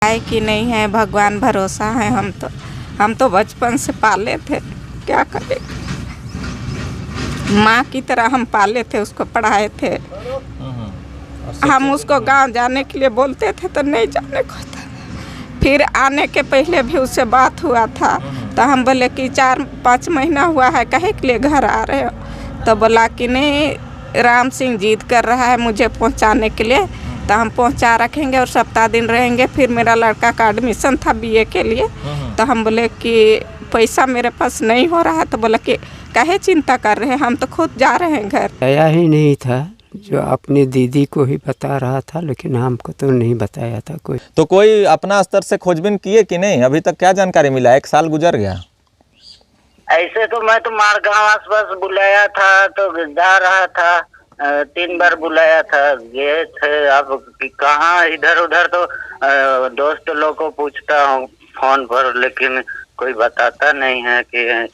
है कि नहीं है, भगवान भरोसा है। हम तो बचपन से पाले थे, क्या करें। माँ की तरह हम पाले थे, उसको पढ़ाए थे। हम उसको गांव जाने के लिए बोलते थे तो नहीं जाने को था। फिर आने के पहले भी उससे बात हुआ था, तो हम बोले कि 4-5 महीना हुआ है, कहे के लिए घर आ रहे हो? तो बोला कि नहीं, राम सिंह जिद कर रहा है मुझे पहुंचाने के लिए, तो हम पहुंचा रखेंगे और सप्ताह दिन रहेंगे। फिर मेरा लड़का का एडमिशन था बीए के लिए, तो हम बोले कि पैसा मेरे पास नहीं हो रहा है। तो बोला कि काहे चिंता कर रहे हैं, हम तो खुद जा रहे हैं घर। आया ही नहीं था, जो अपनी दीदी को ही बता रहा था, लेकिन हमको तो नहीं बताया था कोई। तो कोई अपना स्तर से खोजबीन किए कि नहीं? अभी तक क्या जानकारी मिला? 1 साल गुजर गया। ऐसे तो मैं तो मारगांव आसपास बुलाया था, तो जा रहा था। 3 बार बुलाया था, गए थे। अब कहाँ इधर उधर तो दोस्त लोग को पूछता हूँ फोन पर, लेकिन कोई बताता नहीं है कि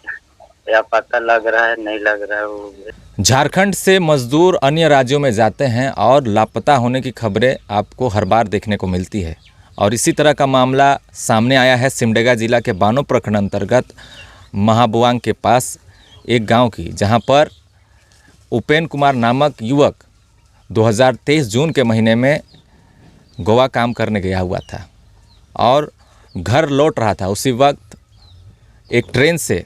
या पता लग रहा है नहीं लग रहा है। वो झारखंड से मजदूर अन्य राज्यों में जाते हैं और लापता होने की खबरें आपको हर बार देखने को मिलती है। और इसी तरह का मामला सामने आया है सिमडेगा जिला के बानो प्रखंड अंतर्गत महाबुआंग के पास एक गांव की, जहां पर उपेन कुमार नामक युवक 2023 जून के महीने में गोवा काम करने गया हुआ था और घर लौट रहा था। उसी वक्त एक ट्रेन से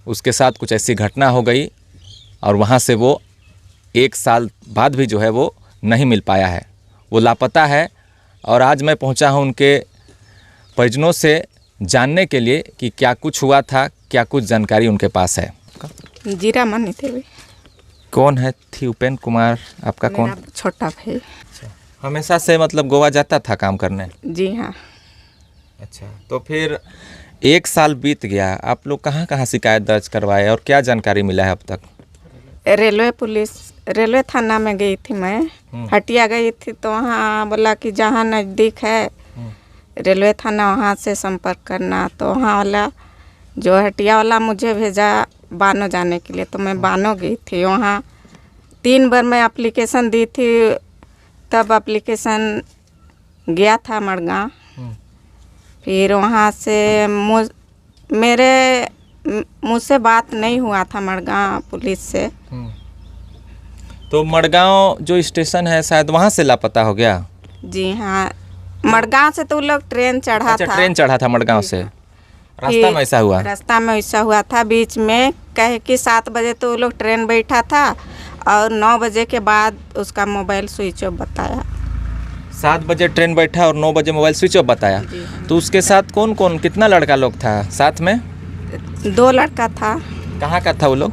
उसके साथ कुछ ऐसी घटना हो गई और वहाँ से वो 1 साल बाद भी जो है वो नहीं मिल पाया है, वो लापता है। और आज मैं पहुँचा हूँ उनके परिजनों से जानने के लिए कि क्या कुछ हुआ था, क्या कुछ जानकारी उनके पास है। जीरा मनी थे। कौन है थी उपेन कुमार आपका? कौन? छोटा भाई। हमेशा से मतलब गोवा जाता था काम करने? जी हाँ। अच्छा, तो फिर 1 साल बीत गया, आप लोग कहाँ कहाँ शिकायत दर्ज करवाए और क्या जानकारी मिला है अब तक? रेलवे थाना में गई थी मैं। हटिया गई थी तो वहाँ बोला कि जहाँ नज़दीक है रेलवे थाना, वहाँ से संपर्क करना। तो वहाँ वाला जो हटिया वाला मुझे भेजा बानो जाने के लिए, तो मैं बानो गई थी। वहाँ 3 बार मैं एप्लीकेशन दी थी, तब एप्लीकेशन गया था मड़गांव। फिर वहाँ से मुझसे बात नहीं हुआ था मड़गांव पुलिस से। तो मड़गांव जो स्टेशन है शायद वहाँ से लापता हो गया? जी हाँ, मड़गांव से तो लोग ट्रेन चढ़ा था। ट्रेन चढ़ा था मड़गांव से, रास्ता में ऐसा हुआ? रास्ता में ऐसा हुआ था, बीच में कहे कि 7 बजे तो लोग ट्रेन बैठा था और 9 बजे के बाद उसका मोबाइल स्विच ऑफ बताया। 7 बजे ट्रेन बैठा और 9 बजे मोबाइल स्विच ऑफ बताया। तो उसके साथ कौन कौन, कितना लड़का लोग था साथ में? 2 लड़का था। कहाँ का था वो लोग?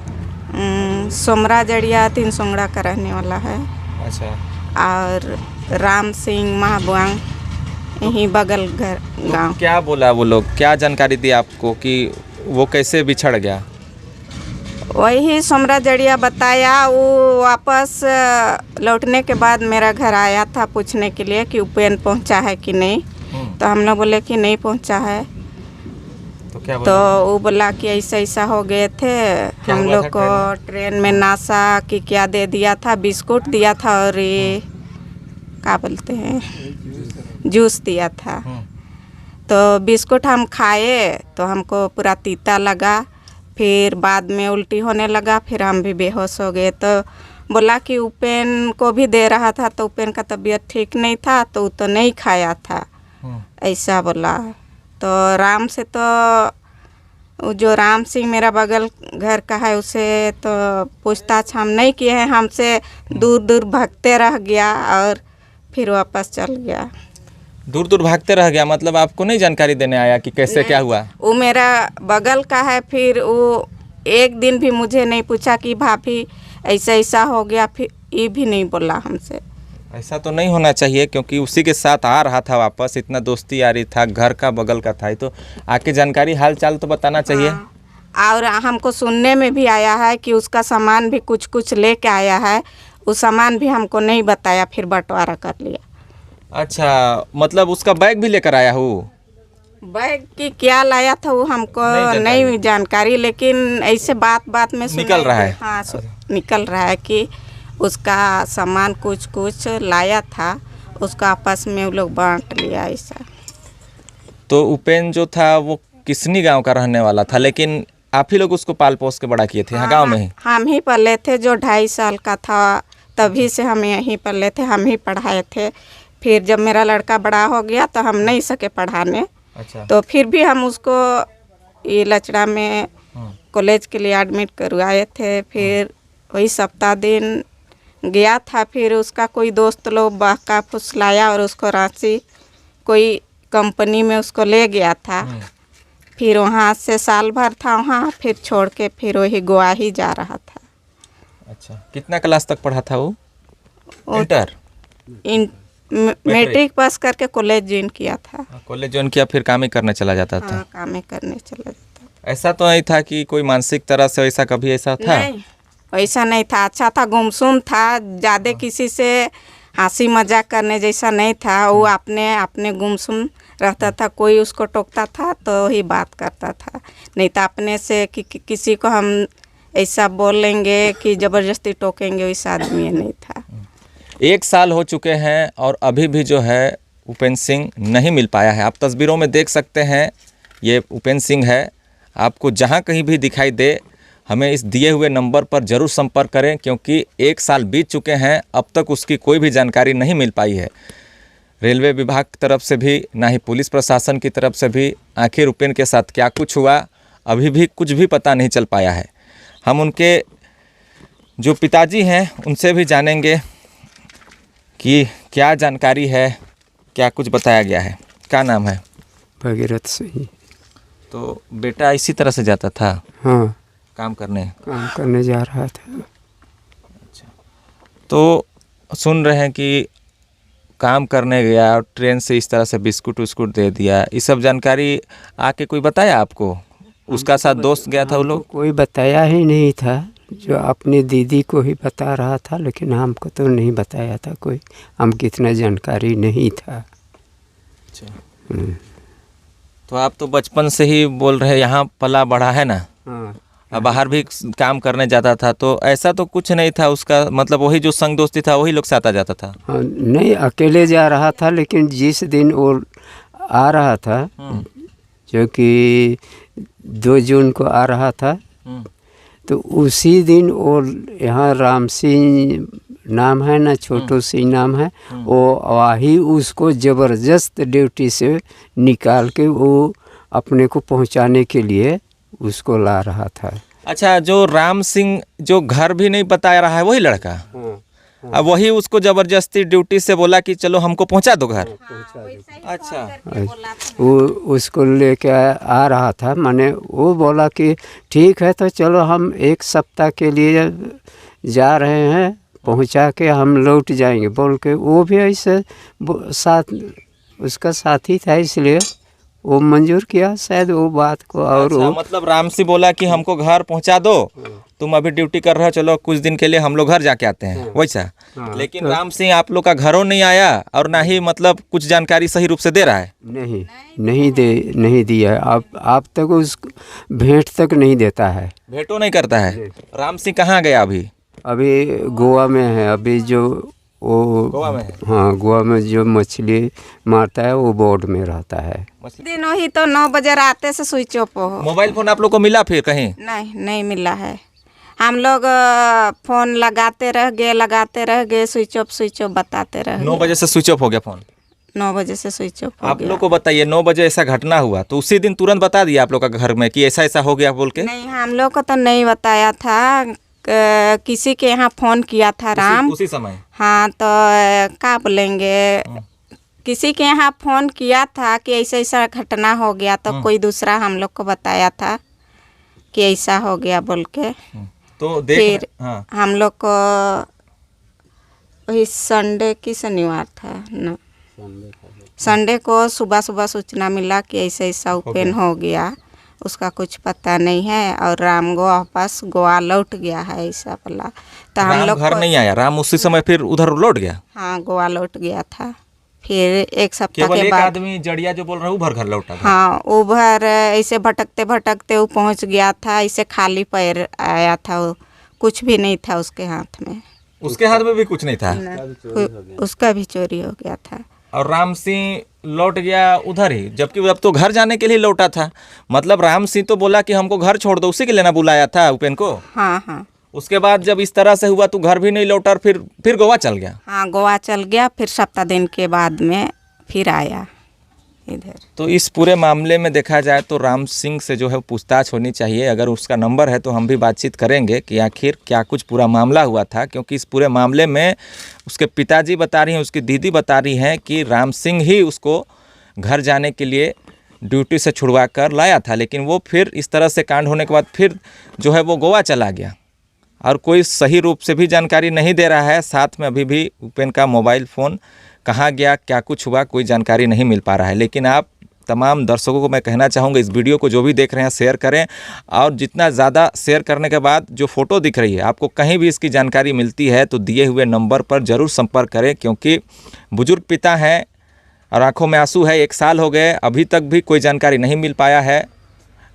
सोमरा जड़िया 3 सोंगड़ा का रहने वाला है। अच्छा। और राम सिंह महाबुआंग, यहीं बगल घर गांव। क्या बोला वो लोग, क्या जानकारी दी आपको कि वो कैसे बिछड़ गया? वही सोमरा जड़िया बताया। वो वापस लौटने के बाद मेरा घर आया था पूछने के लिए कि उपेन पहुंचा है कि नहीं। तो हम लोग बोले कि नहीं पहुंचा है। तो क्या बोला? तो वो बोला कि ऐसा हो गए थे, हम लोग को ट्रेन में नाशा कि क्या दे दिया था, बिस्कुट दिया था और ये क्या बोलते हैं, जूस दिया था। तो बिस्कुट हम खाए तो हमको पूरा तीता लगा, फिर बाद में उल्टी होने लगा, फिर हम भी बेहोश हो गए। तो बोला कि उपेन को भी दे रहा था, तो उपेन का तबीयत ठीक नहीं था तो वो तो नहीं खाया था, ऐसा बोला। तो राम से तो जो राम सिंह मेरा बगल घर का है, उसे तो पूछताछ हम नहीं किए हैं, हमसे दूर दूर भागते रह गया और फिर वापस चल गया। दूर दूर भागते रह गया मतलब आपको नहीं जानकारी देने आया कि कैसे क्या हुआ? वो मेरा बगल का है, फिर वो एक दिन भी मुझे नहीं पूछा कि भाभी ऐसा हो गया, फिर ये भी नहीं बोला हमसे। ऐसा तो नहीं होना चाहिए, क्योंकि उसी के साथ आ रहा था वापस, इतना दोस्ती यारी था, घर का बगल का था, तो आके जानकारी हाल चाल तो बताना चाहिए। और हमको सुनने में भी आया है कि उसका सामान भी कुछ लेके आया है, उस सामान भी हमको नहीं बताया, फिर बंटवारा कर लिया। अच्छा, मतलब उसका बैग भी लेकर आया हूँ? बैग की क्या लाया था वो हमको नहीं जानकारी, लेकिन ऐसे बात में निकल रहा है। हाँ, निकल रहा है कि उसका सामान कुछ लाया था, उसका आपस में वो लोग बांट लिया ऐसा। तो उपेन जो था वो किसनी गांव का रहने वाला था, लेकिन आप ही लोग उसको पाल पोस के बड़ा किए थे यहाँ गांव में ही? हम ही पले थे, जो 2.5 साल का था तभी से हम यहीं पले थे, हम ही पढ़ाए थे। फिर जब मेरा लड़का बड़ा हो गया तो हम नहीं सके पढ़ाने। अच्छा। तो फिर भी हम उसको ये लचड़ा में कॉलेज के लिए एडमिट करवाए थे। फिर वही सप्ताह दिन गया था, फिर उसका कोई दोस्त लोग बहका फुसलाया और उसको रांची कोई कंपनी में उसको ले गया था। फिर वहाँ से साल भर था वहाँ, फिर छोड़ के फिर वही गोवा ही जा रहा था। अच्छा, कितना क्लास तक पढ़ा था वो? इंटर? मैट्रिक पास करके कॉलेज ज्वाइन किया था। कॉलेज ज्वाइन किया, फिर काम ही करने चला जाता था? हाँ, काम ही करने चला जाता था। ऐसा तो नहीं था कि कोई मानसिक तरह से ऐसा कभी ऐसा था? नहीं, वैसा नहीं था। अच्छा था, गुमसुम था, ज़्यादा किसी से हंसी मजाक करने जैसा नहीं था। वो अपने गुमसुम रहता था, कोई उसको टोकता था तो ही बात करता था, नहीं तो अपने से किसी को हम ऐसा बोल लेंगे कि ज़बरदस्ती टोकेंगे, वैसा आदमी ये नहीं था। 1 साल हो चुके हैं और अभी भी जो है उपेन सिंह नहीं मिल पाया है। आप तस्वीरों में देख सकते हैं, ये उपेन सिंह है। आपको जहाँ कहीं भी दिखाई दे, हमें इस दिए हुए नंबर पर ज़रूर संपर्क करें, क्योंकि 1 साल बीत चुके हैं, अब तक उसकी कोई भी जानकारी नहीं मिल पाई है। रेलवे विभाग की तरफ से भी, ना ही पुलिस प्रशासन की तरफ से भी। आखिर उपेन के साथ क्या कुछ हुआ, अभी भी कुछ भी पता नहीं चल पाया है। हम उनके जो पिताजी हैं उनसे भी जानेंगे कि क्या जानकारी है, क्या कुछ बताया गया है। क्या नाम है? भगीरथ सिंह। तो बेटा इसी तरह से जाता था हाँ, काम करने जा रहा था। तो सुन रहे हैं कि काम करने गया और ट्रेन से इस तरह से बिस्कुट उस्कुट दे दिया, ये सब जानकारी आके कोई बताया आपको? उसका साथ दोस्त गया था वो लोग? कोई बताया ही नहीं था, जो अपनी दीदी को ही बता रहा था, लेकिन हमको तो नहीं बताया था कोई, हम कितना जानकारी नहीं था। अच्छा। तो आप तो बचपन से ही बोल रहे यहाँ पला बढ़ा है ना? हाँ, अब बाहर भी काम करने जाता था, तो ऐसा तो कुछ नहीं था उसका, मतलब वही जो संग दोस्ती था वही लोग से आता जाता था? हाँ, नहीं अकेले जा रहा था, लेकिन जिस दिन वो आ रहा था, जो कि 2 जून को आ रहा था, तो उसी दिन वो यहाँ राम सिंह नाम है ना, छोटू सिंह नाम है, वो वही उसको ज़बरदस्त ड्यूटी से निकाल के वो अपने को पहुँचाने के लिए उसको ला रहा था। अच्छा, जो राम सिंह जो घर भी नहीं बता रहा है वही लड़का? अब वही उसको जबरदस्ती ड्यूटी से बोला कि चलो हमको पहुंचा दो घर? अच्छा। वो उसको लेके आ रहा था, माने वो बोला कि ठीक है तो चलो हम 1 सप्ताह के लिए जा रहे हैं, पहुंचा के हम लौट जाएंगे बोल के। वो भी ऐसे साथ उसका साथी था, इसलिए वो मंजूर किया शायद वो बात को। और अच्छा, मतलब राम सिंह बोला कि हमको घर पहुंचा दो, तुम अभी ड्यूटी कर रहे हो, चलो कुछ दिन के लिए हम लोग घर जाके आते हैं, वैसा? लेकिन तो राम सिंह आप लोग का घरों नहीं आया और ना ही मतलब कुछ जानकारी सही रूप से दे रहा है? नहीं दिया है। आप तक उस भेंट तक नहीं देता है, भेंटो नहीं करता है। राम सिंह कहाँ गया अभी गोवा में है। अभी जो वो गोवा में है? हाँ, गोवा में जो मछली मारता है वो बोर्ड में रहता है। दिन वही तो 9 बजे रात से स्विच ऑफ हो। मोबाइल फोन आप लोग को मिला फिर कहीं? नहीं मिला है। हम लोग फोन लगाते रह गए, स्विच ऑफ बताते रह गए। 9 बजे से स्विच ऑफ हो गया फोन? 9 बजे से स्विच ऑफ हो आप गया। लोग को बताइए, 9 बजे ऐसा घटना हुआ तो उसी दिन तुरंत बता दिया आप लोग का घर में कि ऐसा ऐसा हो गया बोल के? नहीं, हम लोग को तो नहीं बताया था। किसी के यहाँ फ़ोन किया था राम उसी समय? हाँ, तो क्या बोलेंगे, किसी के यहाँ फ़ोन किया था कि ऐसा ऐसा घटना हो गया, तो कोई दूसरा हम लोग को बताया था कि ऐसा हो गया बोल के। तो देख फिर हाँ। हम लोग को वही संडे की शनिवार था ना, संडे को सुबह सूचना मिला कि ऐसा ऐसा ओपन हो गया, उसका कुछ पता नहीं है, और राम वापस गोवा लौट गया है ऐसा बोला। तो हम लोग घर नहीं आया राम उसी समय, फिर उधर लौट गया? हाँ, गोवा लौट गया था। फिर 1 सप्ताह केवल के एक बाद आदमी जड़िया जो बोल रहा है उधर घर लौटा था? हाँ, उधर ऐसे भटकते वो पहुंच गया था, ऐसे खाली पैर आया था, वो कुछ भी नहीं था उसके हाथ में। उसके हाथ में भी कुछ नहीं था? उसका भी चोरी हो गया था। और राम सिंह लौट गया उधर ही, जबकि अब तो घर जाने के लिए लौटा था। मतलब राम सिंह तो बोला कि हमको घर छोड़ दो, उसी के लिए ना बुलाया था उपेन को। हाँ हाँ उसके बाद जब इस तरह से हुआ तो घर भी नहीं लौटा और फिर गोवा चल गया। हाँ, गोवा चल गया, फिर सप्ताह दिन के बाद में फिर आया इधर। तो इस पूरे मामले में देखा जाए तो राम सिंह से जो है पूछताछ होनी चाहिए। अगर उसका नंबर है तो हम भी बातचीत करेंगे कि आखिर क्या कुछ पूरा मामला हुआ था, क्योंकि इस पूरे मामले में उसके पिताजी बता रही हैं, उसकी दीदी बता रही हैं कि राम सिंह ही उसको घर जाने के लिए ड्यूटी से छुड़वा कर लाया था, लेकिन वो फिर इस तरह से कांड होने के बाद फिर जो है वो गोवा चला गया और कोई सही रूप से भी जानकारी नहीं दे रहा है। साथ में अभी भी उपेन का मोबाइल फ़ोन कहाँ गया, क्या कुछ हुआ, कोई जानकारी नहीं मिल पा रहा है। लेकिन आप तमाम दर्शकों को मैं कहना चाहूँगा, इस वीडियो को जो भी देख रहे हैं शेयर करें, और जितना ज़्यादा शेयर करने के बाद जो फ़ोटो दिख रही है आपको कहीं भी इसकी जानकारी मिलती है तो दिए हुए नंबर पर ज़रूर संपर्क करें, क्योंकि बुजुर्ग पिता हैं और आंखों में आंसू है। 1 साल हो गए, अभी तक भी कोई जानकारी नहीं मिल पाया है।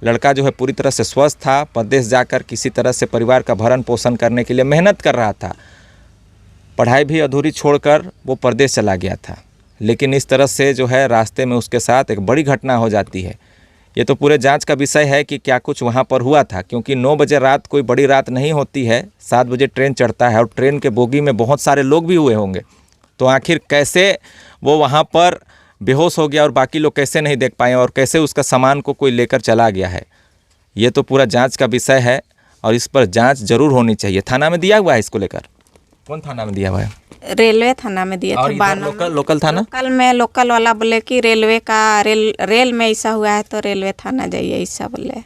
लड़का जो है पूरी तरह से स्वस्थ था, परदेश जाकर किसी तरह से परिवार का भरण पोषण करने के लिए मेहनत कर रहा था। पढ़ाई भी अधूरी छोड़कर वो परदेश चला गया था, लेकिन इस तरह से जो है रास्ते में उसके साथ एक बड़ी घटना हो जाती है। ये तो पूरे जांच का विषय है कि क्या कुछ वहाँ पर हुआ था, क्योंकि 9 बजे रात कोई बड़ी रात नहीं होती है। 7 बजे ट्रेन चढ़ता है और ट्रेन के बोगी में बहुत सारे लोग भी हुए होंगे। तो आखिर कैसे वो वहाँ पर बेहोश हो गया और बाकी लोग कैसे नहीं देख पाए, और कैसे उसका सामान को कोई लेकर चला गया है, ये तो पूरा जांच का विषय है और इस पर जांच जरूर होनी चाहिए। थाना में दिया हुआ है इसको लेकर? कौन थाना में दिया हुआ है? रेलवे थाना में दिए और थे। इधर लोकल थाना? लोकल में लोकल वाला बोले कि रेलवे का रेल में ऐसा हुआ है तो रेलवे थाना जाइए, ऐसा बोले।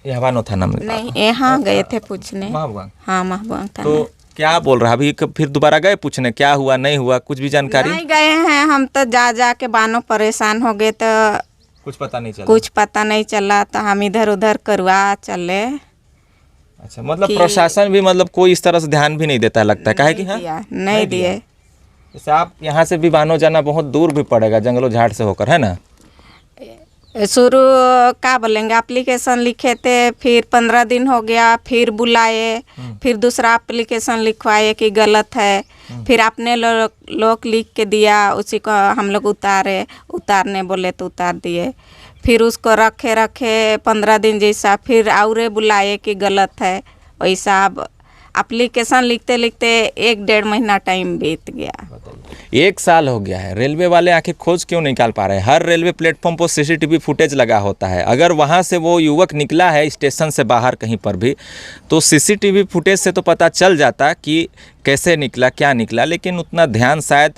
ये हवानो थाना में? नहीं, यहाँ गए थे पूछने। महाबुआंग? हाँ, महाबुआंग थाना। तो क्या बोल रहा अभी? फिर दोबारा गए पूछने क्या हुआ नहीं हुआ, कुछ भी जानकारी नहीं गए हैं हम तो, जा के बानो परेशान हो गए तो कुछ पता नहीं चला? कुछ पता नहीं चला तो हम इधर उधर करवा चले। अच्छा, मतलब प्रशासन भी मतलब कोई इस तरह से ध्यान भी नहीं देता लगता है, काहे कि हाँ नहीं दिए। जैसे आप यहाँ से भी बानो जाना बहुत दूर भी पड़ेगा, जंगलों झाड़ से होकर, है ना? शुरू क्या बोलेंगे, एप्लीकेशन लिखे थे, फिर 15 दिन हो गया, फिर बुलाए, फिर दूसरा एप्लीकेशन लिखवाए कि गलत है, फिर आपने लोग लिख के दिया, उसी को हम लोग उतारने बोले तो उतार दिए। फिर उसको रखे 15 दिन जैसा, फिर और बुलाए कि गलत है वैसा। अब एप्लीकेशन लिखते लिखते 1-1.5 महीना टाइम बीत गया। 1 साल हो गया है। रेलवे वाले आखिर खोज क्यों निकाल पा रहे हैं? हर रेलवे प्लेटफॉर्म पर CCTV फुटेज लगा होता है। अगर वहाँ से वो युवक निकला है स्टेशन से बाहर कहीं पर भी, तो CCTV फुटेज से तो पता चल जाता कि कैसे निकला, क्या निकला, लेकिन उतना ध्यान शायद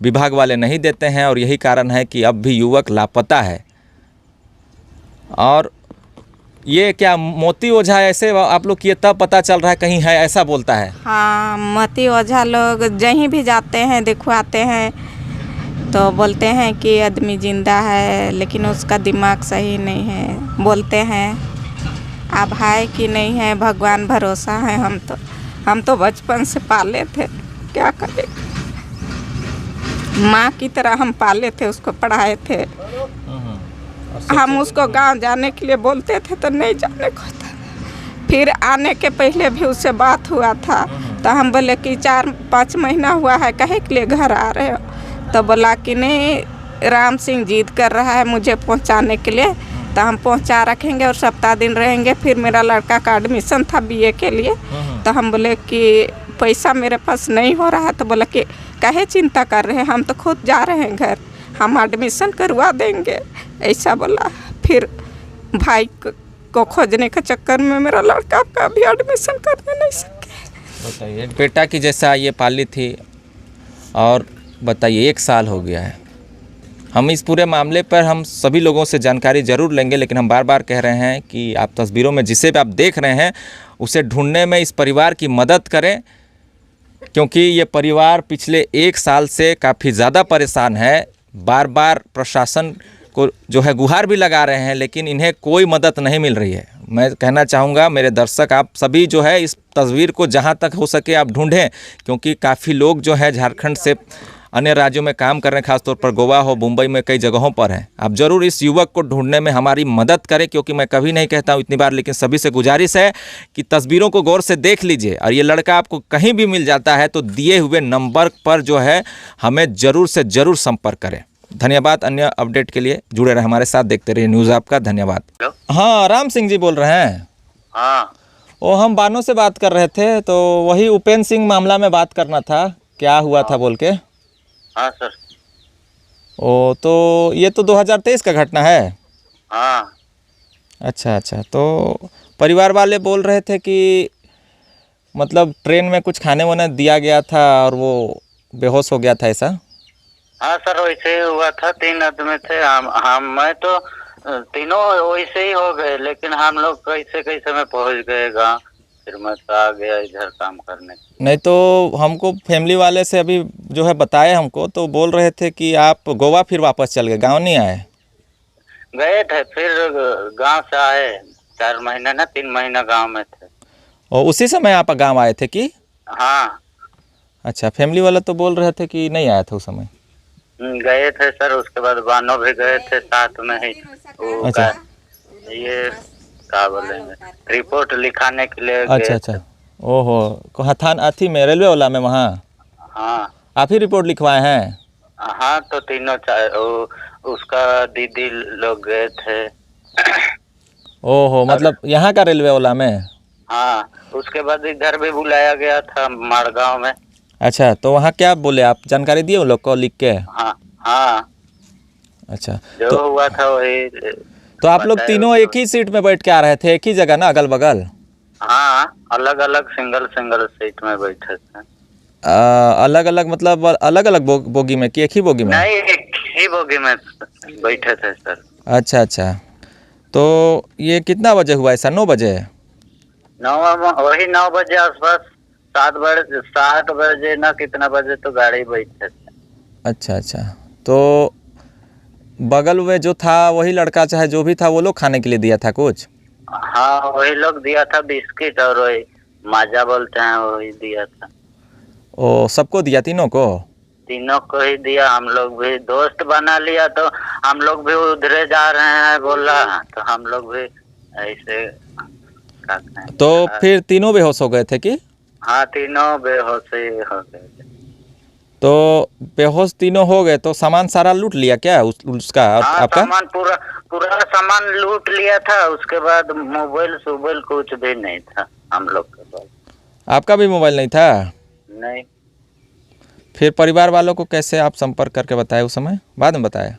विभाग वाले नहीं देते हैं और यही कारण है कि अब भी युवक लापता है। और ये क्या मोती ओझा ऐसे आप लोग किए तब पता चल रहा है कहीं है, ऐसा बोलता है? हाँ, मोती ओझा लोग जहीं भी जाते हैं दिखवाते हैं तो बोलते हैं कि आदमी जिंदा है, लेकिन उसका दिमाग सही नहीं है। बोलते हैं अब है कि नहीं है, भगवान भरोसा है। हम तो बचपन से पाले थे, क्या करें, माँ की तरह हम पाले थे, उसको पढ़ाए थे। हम उसको गांव जाने के लिए बोलते थे तो नहीं जाने को था। फिर आने के पहले भी उससे बात हुआ था तो हम बोले कि 4-5 महीना हुआ है, कहे के लिए घर आ रहे हो? तो बोला कि नहीं, राम सिंह जिद कर रहा है मुझे पहुंचाने के लिए, तो हम पहुंचा रखेंगे और सप्ताह दिन रहेंगे। फिर मेरा लड़का का एडमिशन था BA के लिए, तो हम बोले कि पैसा मेरे पास नहीं हो रहा है, तो बोला कि काहे चिंता कर रहे हैं, हम तो खुद जा रहे हैं घर, हम एडमिशन करवा देंगे, ऐसा बोला। फिर भाई को खोजने के चक्कर में मेरा लड़का का भी एडमिशन करने नहीं सके। बताइए, एक बेटा की जैसा ये पाली थी और बताइए 1 साल हो गया है। हम इस पूरे मामले पर हम सभी लोगों से जानकारी ज़रूर लेंगे, लेकिन हम बार बार कह रहे हैं कि आप तस्वीरों में जिसे भी आप देख रहे हैं उसे ढूंढने में इस परिवार की मदद करें, क्योंकि ये परिवार पिछले 1 साल से काफ़ी ज़्यादा परेशान है। बार बार प्रशासन को जो है गुहार भी लगा रहे हैं, लेकिन इन्हें कोई मदद नहीं मिल रही है। मैं कहना चाहूँगा मेरे दर्शक, आप सभी जो है इस तस्वीर को जहाँ तक हो सके आप ढूंढें, क्योंकि काफ़ी लोग जो है झारखंड से अन्य राज्यों में काम कर रहे हैं, खासतौर पर गोवा हो, मुंबई में कई जगहों पर हैं। आप ज़रूर इस युवक को ढूंढने में हमारी मदद करें, क्योंकि मैं कभी नहीं कहता हूँ इतनी बार, लेकिन सभी से गुजारिश है कि तस्वीरों को गौर से देख लीजिए। और ये लड़का आपको कहीं भी मिल जाता है तो दिए हुए नंबर पर जो है हमें ज़रूर से ज़रूर संपर्क करें। धन्यवाद। अन्य अपडेट के लिए जुड़े रहे हमारे साथ, देखते रहिए न्यूज़ आपका। धन्यवाद। हेलो। हाँ, राम सिंह जी बोल रहे हैं? हाँ वो हम बानो से बात कर रहे थे, तो वही उपेंद्र सिंह मामला में बात करना था, क्या हुआ था बोल के। हाँ सर। ओ, तो ये तो 2023 का घटना है। हाँ अच्छा अच्छा, तो परिवार वाले बोल रहे थे कि मतलब ट्रेन में कुछ खाने वाने दिया गया था और वो बेहोश हो गया था, ऐसा? हाँ सर, वैसे ही हुआ था। 3 आदमी थे, हम मैं तो तीनों वैसे ही हो गए, लेकिन हम लोग कैसे कैसे में पहुंच गए गाँव। फिर मैं तो आ गया इधर काम करने। नहीं तो हमको फैमिली वाले से अभी जो है बताए हमको, तो बोल रहे थे कि आप गोवा फिर वापस चल गए, गांव नहीं आए। गए थे, फिर गांव से आए। 4 महीना ना 3 महीना गांव में थे। और उसी समय आप गांव आए थे कि? हाँ अच्छा, फैमिली वाला तो बोल रहे थे कि नहीं आया था उस समय। गए थे सर। उसके बाद बानो भी गए थे साथ में ही। वो अच्छा। ये क्या बोलेंगे, रिपोर्ट लिखाने के लिए अच्छा गए अच्छा, थे। ओहो, कहाँ था? अथी में, रेलवे वाला में वहाँ हाँ आप ही रिपोर्ट लिखवाए हैं? हाँ, तो तीनों उसका दीदी लोग गए थे। ओहो, मतलब यहाँ का रेलवे वाला में? हाँ, उसके बाद इधर भी बुलाया गया था माड़गांव में। अच्छा, तो वहाँ क्या बोले, आप जानकारी दिए उन लोग को लिख के? हाँ हाँ, अच्छा, जो तो हुआ था वही। तो आप लोग तीनों एक ही सीट में बैठ के आ रहे थे, एक ही जगह ना, अगल बगल? हाँ, अलग अलग सिंगल सीट में बैठे थे। अलग अलग मतलब अलग अलग बोगी में कि एक ही बोगी में? नहीं, एक ही बोगी में बैठे थे सर। अच्छा अच्छा, तो ये कितना बजे हुआ ऐसा? 9 बजे? वही 9 बजे आसपास। 7 बजे ना कितना बजे तो गाड़ी बैठे थे। अच्छा अच्छा, तो बगल में जो था वही लड़का चाहे जो भी था, वो लोग खाने के लिए दिया था कुछ? हाँ, वही लोग दिया था बिस्किट, और वही माजा बोलते हैं वही दिया था। ओ, सबको दिया? तीनों को? तीनों को ही दिया। हम लोग भी दोस्त बना लिया, तो हम लोग भी उधरे जा रहे हैं बोला, तो हम लोग भी ऐसे खाते हैं। तो फिर तीनों बेहोश हो गए थे कि? हाँ, तीनों बेहोश ही हो गए थे। तो बेहोश तीनों हो गए तो सामान सारा लूट लिया क्या उसका हाँ, आपका? सामान पूरा सामान लूट लिया था। उसके बाद मोबाइल कुछ भी नहीं था हम लोग के पास। आपका भी मोबाइल नहीं था? नहीं। फिर परिवार वालों को कैसे आप संपर्क करके बताए उस समय, बाद में बताया?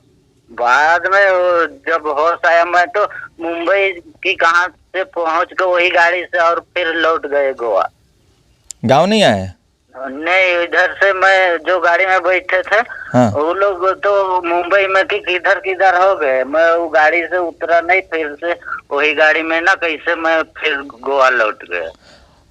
बाद में वो जब होश आया, मैं तो मुंबई की कहाँ से पहुंच के वही गाड़ी से और फिर लौट गए गोवा। गांव नहीं आए? नहीं, इधर से मैं जो गाड़ी में बैठे थे, हाँ। वो लोग तो मुंबई में किधर हो गए। मैं वो गाड़ी से उतरा नहीं, फिर से वही गाड़ी में ना कैसे मैं फिर गोवा लौट गया।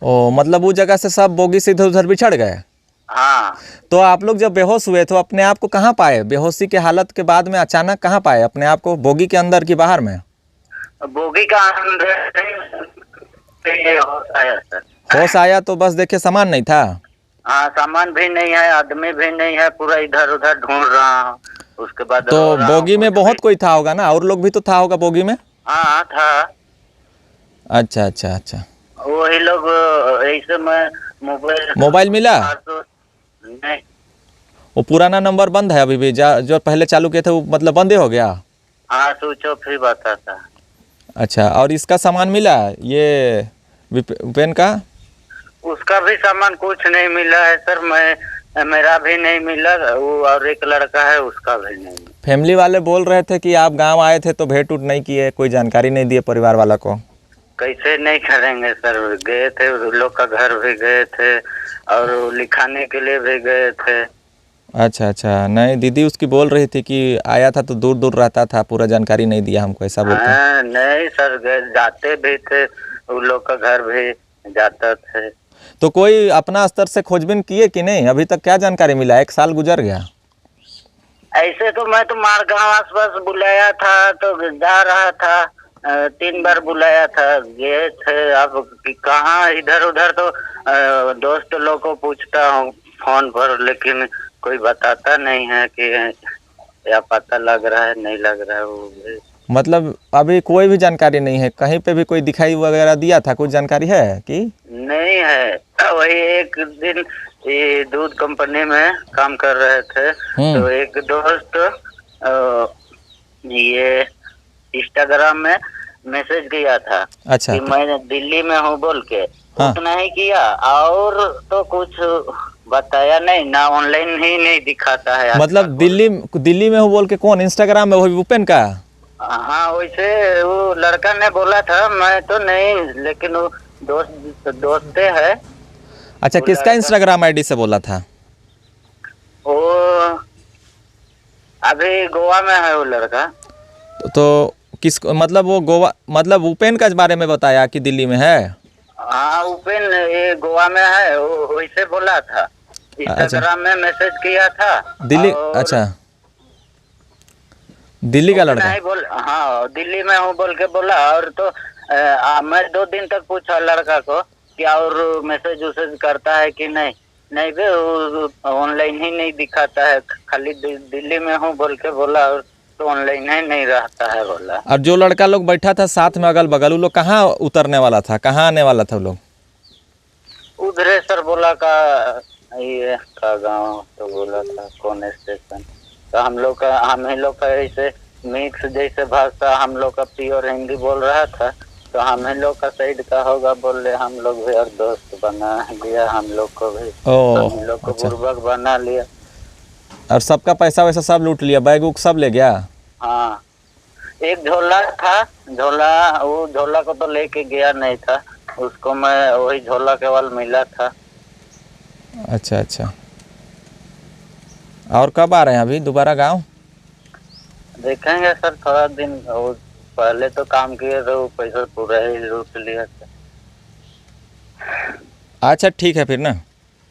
ओ, मतलब वो जगह से सब बोगी से इधर उधर बिछड़ गए? हाँ। तो आप लोग जब बेहोश हुए तो अपने आप को कहाँ पाए? बेहोशी के हालत के बाद में अचानक कहाँ पाए अपने आप को? बोगी के अंदर की बाहर में? बोगी का अंदर होश आया सर। होश आया तो बस देखे सामान नहीं था? हाँ, सामान भी नहीं है, आदमी भी नहीं है, पूरा इधर उधर ढूंढ रहा हूँ। उसके बाद तो बोगी में बहुत कोई था होगा ना, और लोग भी तो था होगा बोगी में? हाँ था। अच्छा अच्छा अच्छा, वही लोग ऐसे में मोबाइल मिला? नहीं। वो पुराना नंबर बंद है अभी भी, जो पहले चालू किए थे वो मतलब बंद ही हो गया? हाँ, स्विच ऑफ ही बताता। अच्छा, और इसका सामान मिला ये पेन का? उसका भी सामान कुछ नहीं मिला है सर। मेरा भी नहीं मिला, वो और एक लड़का है उसका भी नहीं मिला। फैमिली वाले बोल रहे थे कि आप गांव आए थे तो भेंट उठ नहीं किए, कोई जानकारी नहीं दिए परिवार वाला को? कैसे नहीं करेंगे सर, गए थे, उन लोग का घर भी गए थे और लिखाने के लिए भी गए थे। अच्छा अच्छा, नहीं दीदी उसकी बोल रही थी कि आया था तो दूर दूर रहता था, पूरा जानकारी नहीं दिया हमको, ऐसा बोलते हैं। नहीं सर, जाते भी थे, उन लोग का घर भी जाता थे। तो कोई अपना स्तर से खोजबीन किए कि नहीं? अभी तक क्या जानकारी मिला? 1 साल गुजर गया। ऐसे तो मैं तो माड़गांव आसपास बुलाया था, तो जा रहा था। 3 बार बुलाया था, गए थे। अब कहाँ इधर उधर तो दोस्त लोग को पूछता हूँ फोन पर, लेकिन कोई बताता नहीं है कि या पता लग रहा है नहीं लग रहा है। वो मतलब अभी कोई भी जानकारी नहीं है? कहीं पे भी कोई दिखाई वगैरह दिया था? कुछ जानकारी है कि नहीं है? वही एक दिन ये दूध कंपनी में काम कर रहे थे, तो एक दोस्त ये इंस्टाग्राम में मैसेज किया था अच्छा कि मैं दिल्ली में हूँ बोल के, हाँ। उतना ही किया और तो कुछ बताया नहीं ना, ऑनलाइन ही नहीं दिखाता है। मतलब दिल्ली में हो बोल के कौन इंस्टाग्राम में वही भूपेन का? हाँ वैसे वो लड़का ने बोला था, मैं तो नहीं, लेकिन वो दोस्त है। अच्छा वो किसका लड़का- इंस्टाग्राम आईडी से बोला था? वो अभी गोवा में है वो लड़का। तो किस मतलब वो गोवा मतलब भूपेन का बारे में बताया कि दिल्ली में है? हाँ उपेन ये गोवा में है, वो वैसे बोला था, इंस्टाग्राम में मैसेज किया था। दिल्ली और अच्छा दिल्ली का लड़का? नहीं बोल, हाँ दिल्ली में हूँ बोल के बोला। और तो मैं 2 दिन तक पूछा लड़का को कि और मैसेज उसेज करता है कि नहीं, नहीं बे वो ऑनलाइन ही नहीं दिखाता है, खाली दिल्ली में हूँ बोल के बोला, और तो ऑनलाइन ही नहीं रहता है बोला। और जो लड़का लोग बैठा था साथ में अगल बगल वो लोग कहाँ उतरने वाला था, कहाँ आने वाला था वो लोग? उधरेसर बोला का ये का गाँव तो बोला था कौन स्टेशन। तो हम ही लोग का ऐसे मिक्स जैसे भाषा, हम लोग का प्योर हिंदी बोल रहा था, तो हम ही लोग का साइड का होगा बोल रहे, हम लोग भी और दोस्त बना लिया, हम लोग को भी, हम लोग को अच्छा। बुर्बक बना लिया। और सबका पैसा वैसा सब लूट लिया, बैग उग सब ले गया? हाँ एक झोला था, वो झोला को तो लेके गया नहीं था, उसको मैं वही झोला केवल मिला था। अच्छा अच्छा। और कब आ रहे हैं अभी दोबारा गांव? देखेंगे सर थोड़ा दिन, वो पहले तो काम किए तो वो पैसा पूरा ही लूट लिया था। अच्छा ठीक है फिर ना।